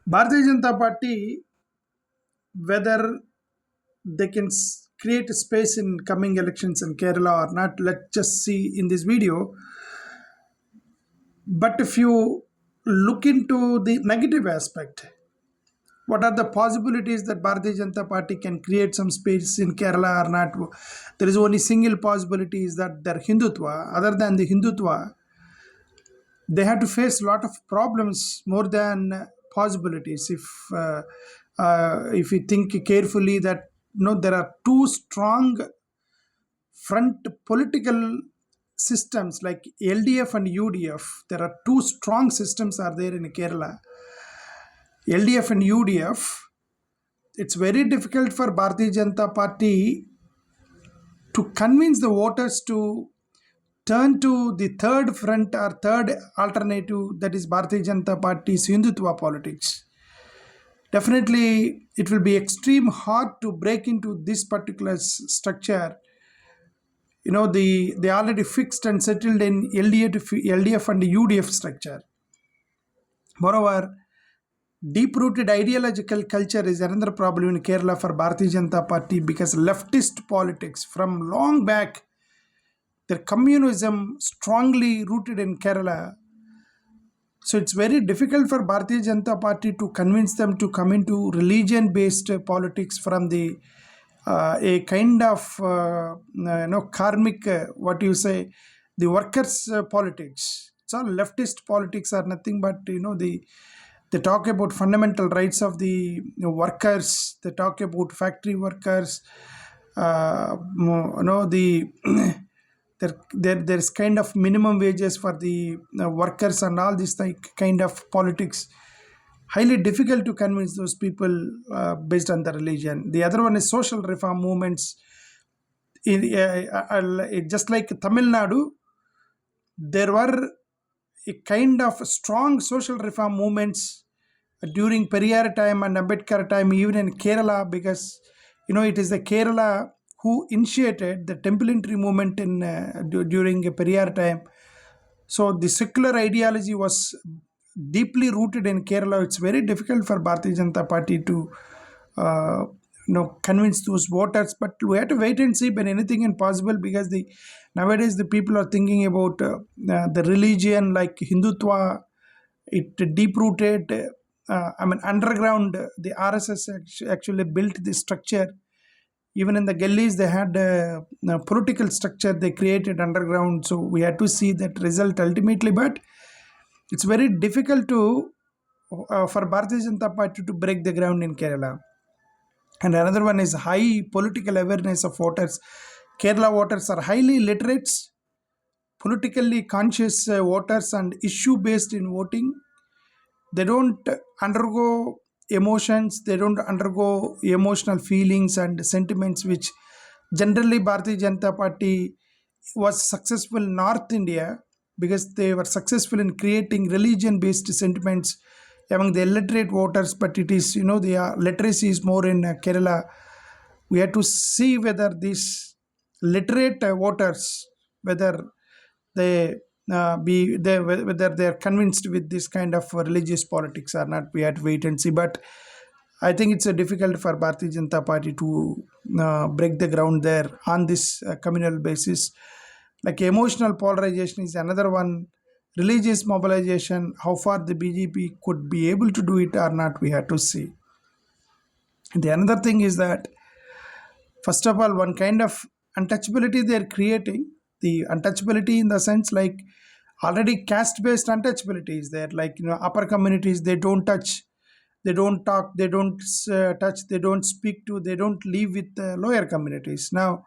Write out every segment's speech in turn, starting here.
Bharatiya Janata Party, whether they can create a space in coming elections in Kerala or not, let's just see in this video. But if you look into the negative aspect, what are the possibilities that Bharatiya Janata Party can create some space in Kerala or not? There is only single possibility is that their Hindutva. Other than the Hindutva, they had to face a lot of problems more than possibilities. If you think carefully, that there are two strong front political systems like LDF and UDF. There are two strong systems are there in Kerala. LDF and UDF. It's very difficult for Bharatiya Janata Party to convince the voters to turn to the third front or third alternative, that is Bharatiya Janata Party's Hindutva politics. Definitely, it will be extreme hard to break into this particular structure. They already fixed and settled in LDF and UDF structure. Moreover, deep-rooted ideological culture is another problem in Kerala for Bharatiya Janata Party, because leftist politics from long back, their communism strongly rooted in Kerala. So it's very difficult for Bharatiya Janata Party to convince them to come into religion-based politics from the a kind of karmic, what you say, the workers' politics. It's all leftist politics are nothing but they talk about fundamental rights of the workers. They talk about factory workers. There's kind of minimum wages for the workers and all this kind of politics. Highly difficult to convince those people based on the religion. The other one is social reform movements. Just like Tamil Nadu, there were a kind of strong social reform movements during Periyar time and Ambedkar time, even in Kerala, because it is the Kerala who initiated the temple entry movement in during Periyar time. So the secular ideology was deeply rooted in Kerala. It's very difficult for Bharatiya Janata Party to convince those voters, but we have to wait and see. But anything is possible, because nowadays the people are thinking about the religion like Hindutva. It deep rooted. Underground. The RSS actually built this structure. Even in the gullies, they had a political structure they created underground. So we had to see that result ultimately. But it's very difficult to for Bharatiya Janata Party to break the ground in Kerala. And another one is high political awareness of voters. Kerala voters are highly literate, politically conscious voters, and issue-based in voting. They don't undergo emotions, they don't undergo emotional feelings and sentiments, which generally Bharatiya Janata Party was successful in North India, because they were successful in creating religion-based sentiments among the illiterate voters. But it is, the literacy is more in Kerala. We have to see whether these literate voters, whether whether they are convinced with this kind of religious politics or not. We have to wait and see. But I think it's difficult for Bharatiya Janata Party to break the ground there on this communal basis. Like emotional polarization is another one. Religious mobilization, how far the BJP could be able to do it or not, we have to see. The another thing is that, first of all, one kind of untouchability they are creating. The untouchability in the sense, like, already caste-based untouchability is there. Like, upper communities, they don't touch, they don't talk, they don't touch, they don't speak to, they don't live with lower communities. Now,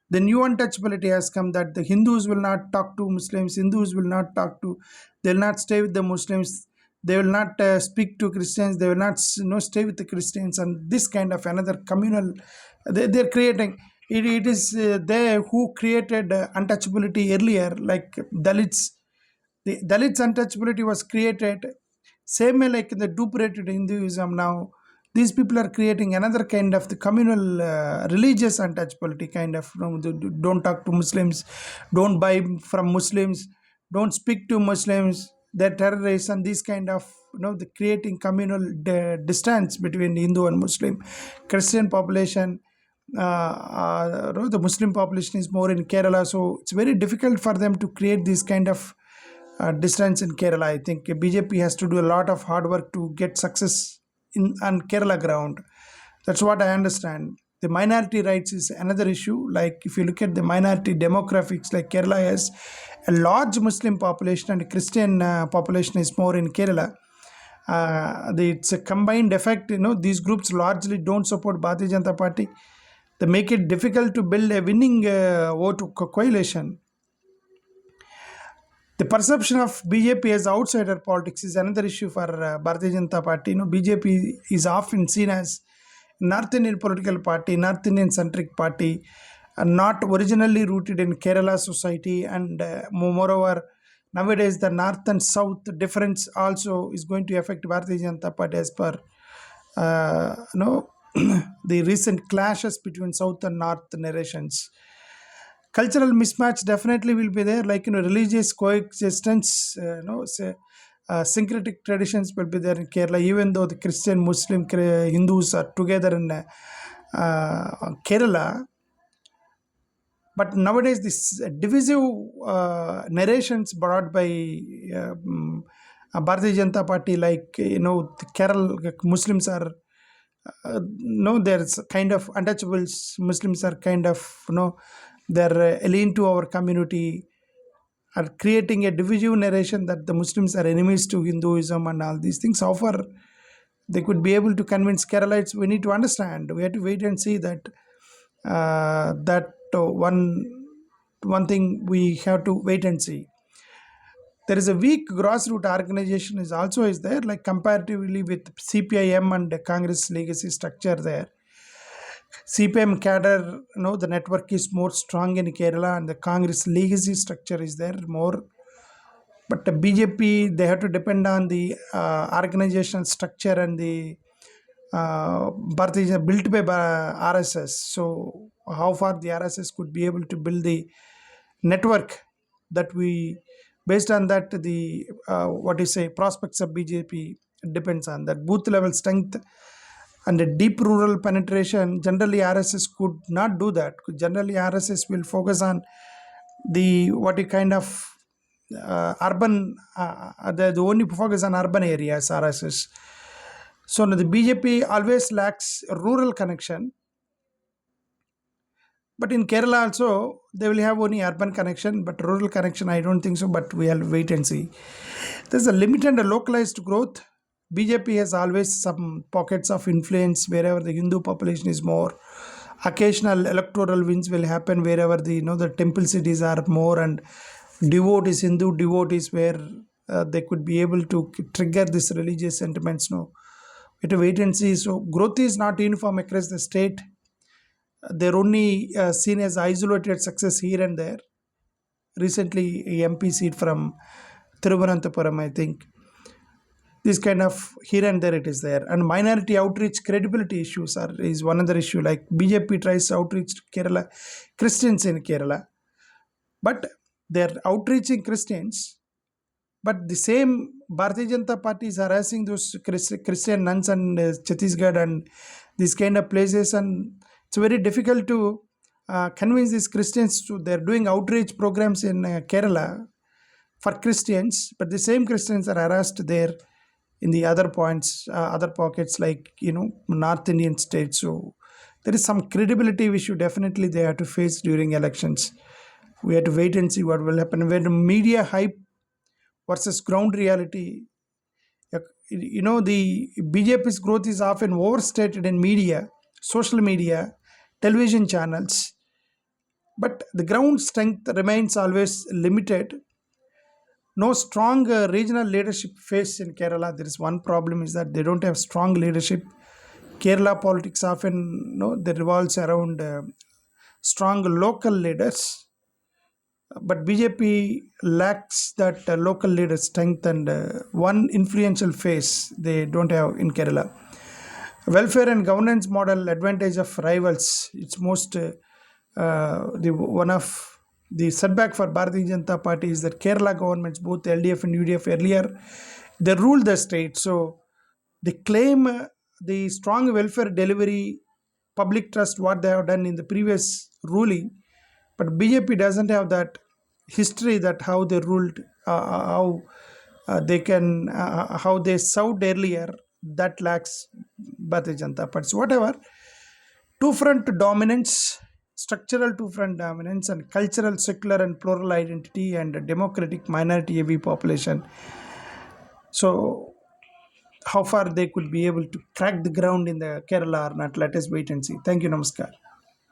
the new untouchability has come, that the Hindus will not talk to Muslims, Hindus will not talk to, they will not stay with the Muslims, they will not speak to Christians, they will not stay with the Christians, and this kind of another communal, they're creating. It is they who created untouchability earlier, like Dalits. The Dalits untouchability was created same way like in the dupe-rated Hinduism. Now these people are creating another kind of the communal religious untouchability kind of. Don't talk to Muslims, don't buy from Muslims, don't speak to Muslims, they're terrorists, and these kind of the creating communal distance between Hindu and Muslim. Christian population, the Muslim population is more in Kerala, so it's very difficult for them to create this kind of distance in Kerala. I think BJP has to do a lot of hard work to get success in on Kerala ground. That's what I understand. The minority rights is another issue. Like if you look at the minority demographics, like Kerala has a large Muslim population and Christian population is more in Kerala. It's a combined effect. These groups largely don't support Bharatiya Janata Party. They make it difficult to build a winning vote coalition. The perception of BJP as outsider politics is another issue for Bharatiya Janata Party. BJP is often seen as North Indian political party, North Indian centric party, not originally rooted in Kerala society, and moreover, nowadays the North and South difference also is going to affect Bharatiya Janata Party as per the recent clashes between South and North narrations. Cultural mismatch definitely will be there, like religious coexistence, syncretic traditions will be there in Kerala, even though the Christian, Muslim, Hindus are together in Kerala. But nowadays, this divisive narrations brought by Bharatiya Janata Party, like the Kerala Muslims are there's kind of untouchables. Muslims are kind of they're alien to our community, are creating a divisive narration that the Muslims are enemies to Hinduism and all these things. However, they could be able to convince Keralites. We need to understand. We have to wait and see that one thing we have to wait and see. There is a weak grassroots organization is there, like comparatively with CPIM and Congress legacy structure there. CPM cadre, the network is more strong in Kerala, and the Congress legacy structure is there more. But the BJP, they have to depend on the organizational structure and the built by RSS. So how far the RSS could be able to build the network that we, based on that, the prospects of BJP depends on that booth level strength and a deep rural penetration. Generally RSS could not do that. Generally RSS will focus on the urban, the only focus on urban areas RSS. So the BJP always lacks rural connection. But in Kerala also, they will have only urban connection, but rural connection, I don't think so, but we'll wait and see. There's a limited and localized growth. BJP has always some pockets of influence wherever the Hindu population is more. Occasional electoral wins will happen wherever the temple cities are more, and Hindu devotees, where they could be able to trigger this religious sentiments. We have to wait and see. So growth is not uniform across the state. They're only seen as isolated success here and there. Recently, a MP seat from Thiruvananthapuram, I think. This kind of here and there it is there. And minority outreach credibility issues is one other issue. Like BJP tries to outreach to Kerala, Christians in Kerala. But they're outreaching Christians. But the same Bharatiya Janata Party is harassing those Christian nuns and Chhattisgarh and these kind of places, and it's very difficult to convince these Christians to. They're doing outreach programs in Kerala for Christians, but the same Christians are harassed there in the other pockets, like North Indian states. So there is some credibility issue definitely they have to face during elections. We have to wait and see what will happen when media hype versus ground reality. The BJP's growth is often overstated in media, social media, television channels, but the ground strength remains always limited. No strong regional leadership faced in Kerala. There is one problem, is that they don't have strong leadership. Kerala politics often they revolves around strong local leaders, but BJP lacks that local leader strength, and one influential face they don't have in Kerala. Welfare and governance model advantage of rivals. It's most one of the setback for Bharatiya Janata Party is that Kerala governments, both LDF and UDF earlier, They rule the state. So they claim the strong welfare delivery, public trust, what they have done in the previous ruling. But BJP doesn't have that history, that how they ruled, how they can, how they served earlier. That lacks Bharatiya Janata Party. So whatever, two front dominance, structural two front dominance, and cultural, secular, and plural identity, and democratic minority heavy population. So how far they could be able to crack the ground in the Kerala or not, let us wait and see. Thank you. Namaskar.